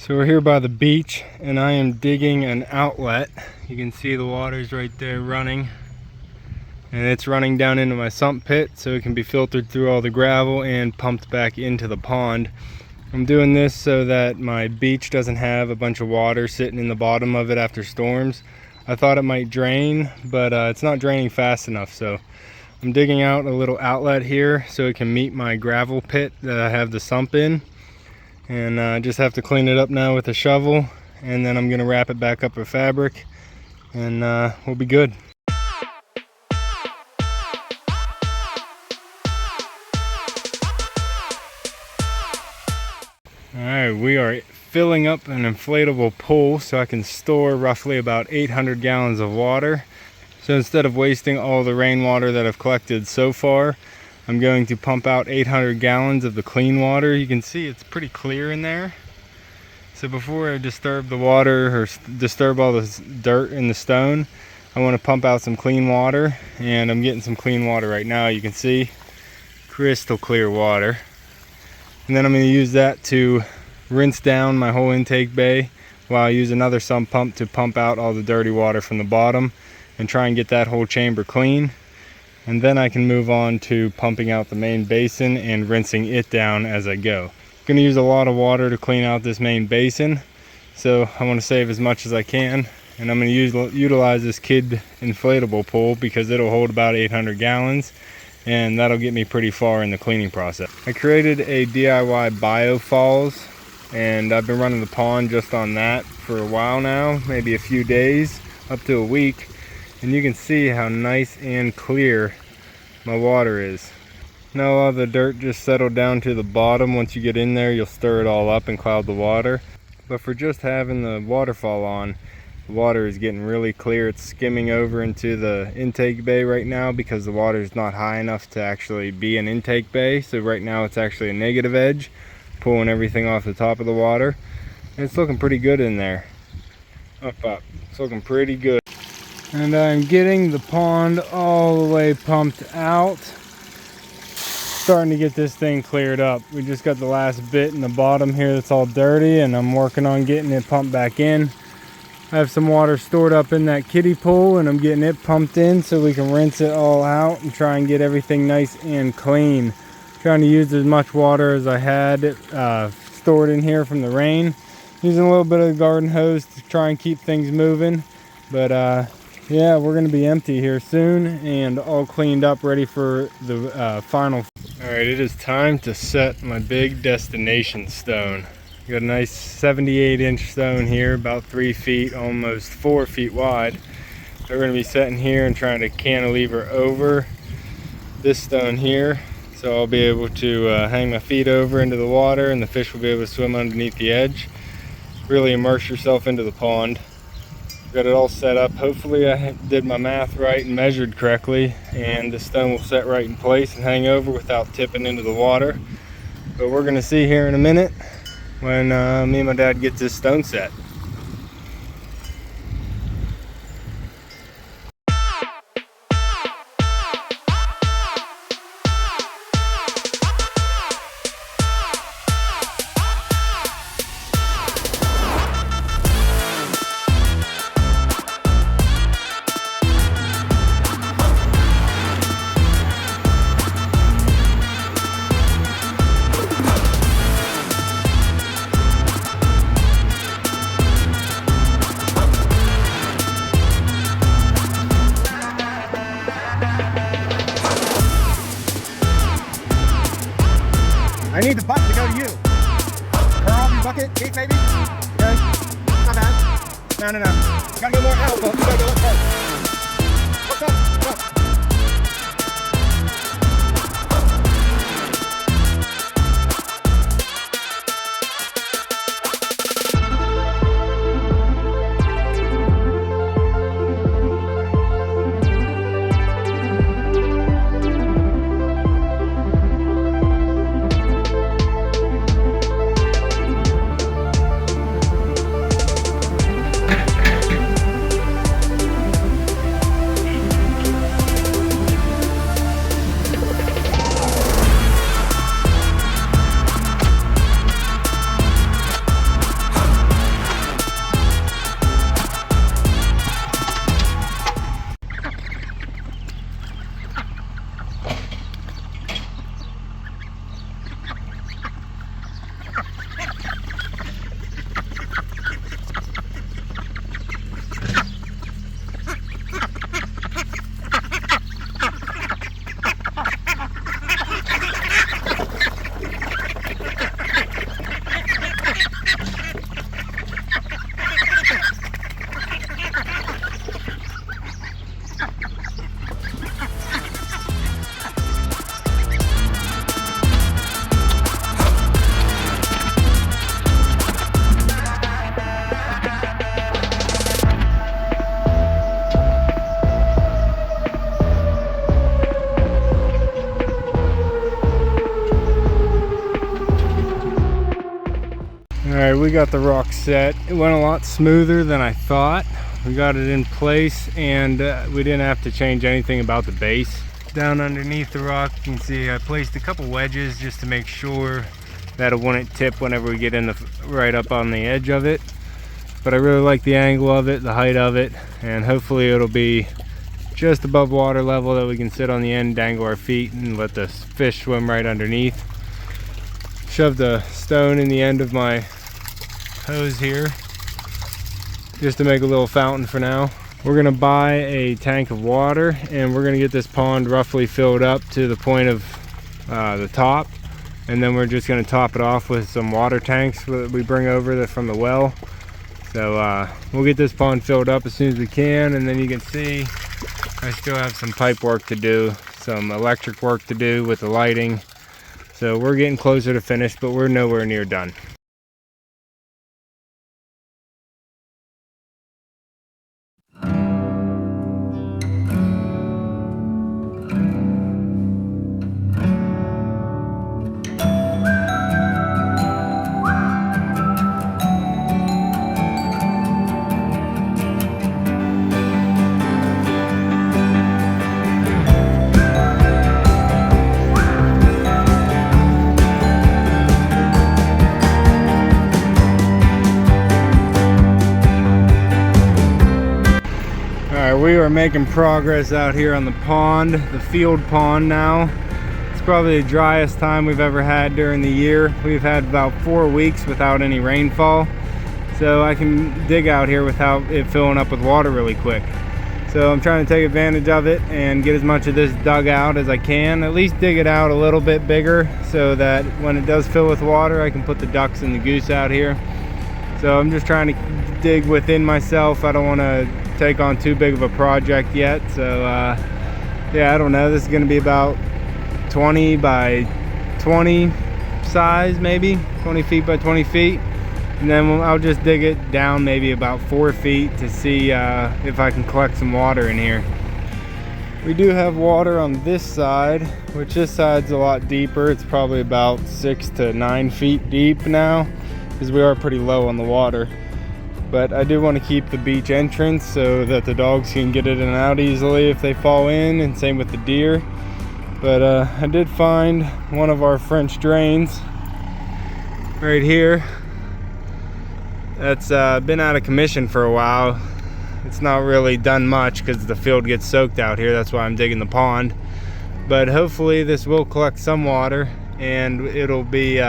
So we're here by the beach and I am digging an outlet. You can see the water's right there running. And it's running down into my sump pit so it can be filtered through all the gravel and pumped back into the pond. I'm doing this so that my beach doesn't have a bunch of water sitting in the bottom of it after storms. I thought it might drain, but it's not draining fast enough, so I'm digging out a little outlet here so it can meet my gravel pit that I have the sump in. And I just have to clean it up now with a shovel, and then I'm going to wrap it back up with fabric, and we'll be good. Alright, we are filling up an inflatable pool so I can store roughly about 800 gallons of water. So instead of wasting all the rainwater that I've collected so far, I'm going to pump out 800 gallons of the clean water. You can see it's pretty clear in there. So before I disturb the water or disturb all this dirt in the stone, I want to pump out some clean water, and I'm getting some clean water right now. You can see crystal clear water. And then I'm going to use that to rinse down my whole intake bay while I use another sump pump to pump out all the dirty water from the bottom and try and get that whole chamber clean. And then I can move on to pumping out the main basin and rinsing it down as I go. I'm going to use a lot of water to clean out this main basin, so I want to save as much as I can. And I'm going to utilize this kid inflatable pool because it'll hold about 800 gallons, and that'll get me pretty far in the cleaning process. I created a DIY biofalls, and I've been running the pond just on that for a while now, maybe a few days, up to a week. And you can see how nice and clear my water is. Now all the dirt just settled down to the bottom. Once you get in there, you'll stir it all up and cloud the water. But for just having the waterfall on, the water is getting really clear. It's skimming over into the intake bay right now because the water is not high enough to actually be an intake bay. So right now it's actually a negative edge, pulling everything off the top of the water. And it's looking pretty good in there. Up. It's looking pretty good. And I'm getting the pond all the way pumped out. Starting to get this thing cleared up. We just got the last bit in the bottom here that's all dirty, and I'm working on getting it pumped back in. I have some water stored up in that kiddie pool, and I'm getting it pumped in so we can rinse it all out and try and get everything nice and clean. Trying to use as much water as I had stored in here from the rain. Using a little bit of the garden hose to try and keep things moving. But yeah, we're going to be empty here soon and all cleaned up, ready for the final. Alright, it is time to set my big destination stone. Got a nice 78-inch stone here, about 3 feet, almost 4 feet wide. We're going to be setting here and trying to cantilever over this stone here. So I'll be able to hang my feet over into the water, and the fish will be able to swim underneath the edge. Really immerse yourself into the pond. Got it all set up. Hopefully I did my math right and measured correctly, and the stone will set right in place and hang over without tipping into the water. But we're going to see here in a minute when me and my dad get this stone set. I need the bucket to go to you. Curl your bucket, Keith, maybe? Okay. Not bad. No. You gotta get more help. You gotta go up first. What's up? Go. we got the rock set. It went a lot smoother than I thought. We got it in place, and we didn't have to change anything about the base. Down underneath the rock, you can see I placed a couple wedges just to make sure that it wouldn't tip whenever we get in right up on the edge of it. But I really like the angle of it, the height of it, and hopefully it'll be just above water level that we can sit on the end, dangle our feet, and let the fish swim right underneath. Shoved a stone in the end of my hose here just to make a little fountain for now. We're gonna buy a tank of water, and we're gonna get this pond roughly filled up to the point of the top, and then we're just gonna top it off with some water tanks that we bring over from the well. So we'll get this pond filled up as soon as we can, and then you can see I still have some pipe work to do, some electric work to do with the lighting. So we're getting closer to finish, but we're nowhere near done. We are making progress out here on the pond, the field pond now. It's probably the driest time we've ever had during the year. We've had about 4 weeks without any rainfall, so I can dig out here without it filling up with water really quick. So I'm trying to take advantage of it and get as much of this dug out as I can, at least dig it out a little bit bigger so that when it does fill with water I can put the ducks and the goose out here. So I'm just trying to dig within myself. I don't want to take on too big of a project yet, so yeah, I don't know. This is going to be about 20 by 20 size, maybe 20 feet by 20 feet, and then I'll just dig it down maybe about 4 feet to see if I can collect some water in here. We do have water on this side, which this side's a lot deeper. It's probably about 6 to 9 feet deep now, because we are pretty low on the water. But I do want to keep the beach entrance so that the dogs can get in and out easily if they fall in, and same with the deer. But I did find one of our French drains right here that's been out of commission for a while. It's not really done much because the field gets soaked out here. That's why I'm digging the pond. But hopefully this will collect some water, and it'll be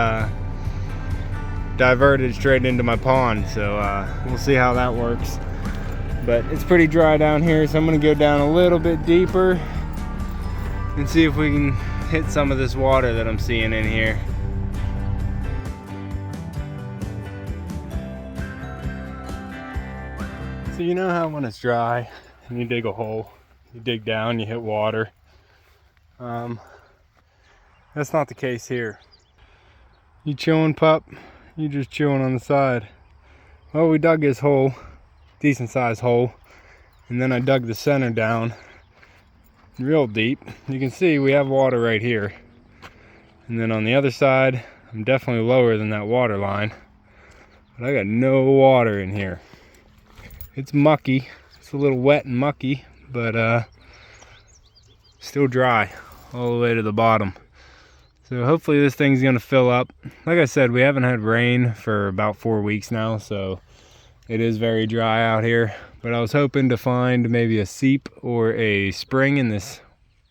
diverted straight into my pond, so we'll see how that works. But it's pretty dry down here, so I'm going to go down a little bit deeper and see if we can hit some of this water that I'm seeing in here. So you know how when it's dry and you dig a hole, you dig down, you hit water. That's not the case here. You chilling, pup? You just chilling on the side. Well, we dug this hole, decent sized hole, and then I dug the center down real deep. You can see we have water right here, and then on the other side I'm definitely lower than that water line, but I got no water in here. It's mucky, it's a little wet and mucky, but still dry all the way to the bottom. So hopefully this thing's gonna fill up. Like I said, we haven't had rain for about 4 weeks now, so it is very dry out here. But I was hoping to find maybe a seep or a spring in this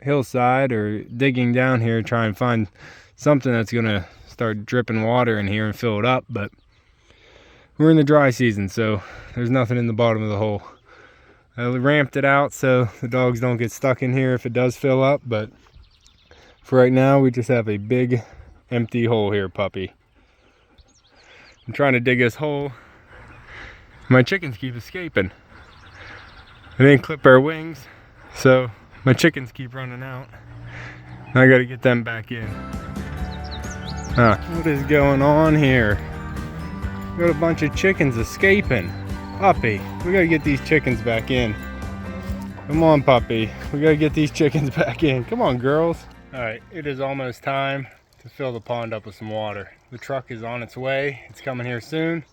hillside, or digging down here, try and find something that's gonna start dripping water in here and fill it up. But we're in the dry season, so there's nothing in the bottom of the hole. I ramped it out so the dogs don't get stuck in here if it does fill up, but for right now, we just have a big empty hole here, puppy. I'm trying to dig this hole. My chickens keep escaping. I didn't clip our wings, so my chickens keep running out. I gotta get them back in. What is going on here? We got a bunch of chickens escaping. Puppy, we gotta get these chickens back in. Come on, puppy. We gotta get these chickens back in. Come on, girls. All right, it is almost time to fill the pond up with some water. The truck is on its way. It's coming here soon.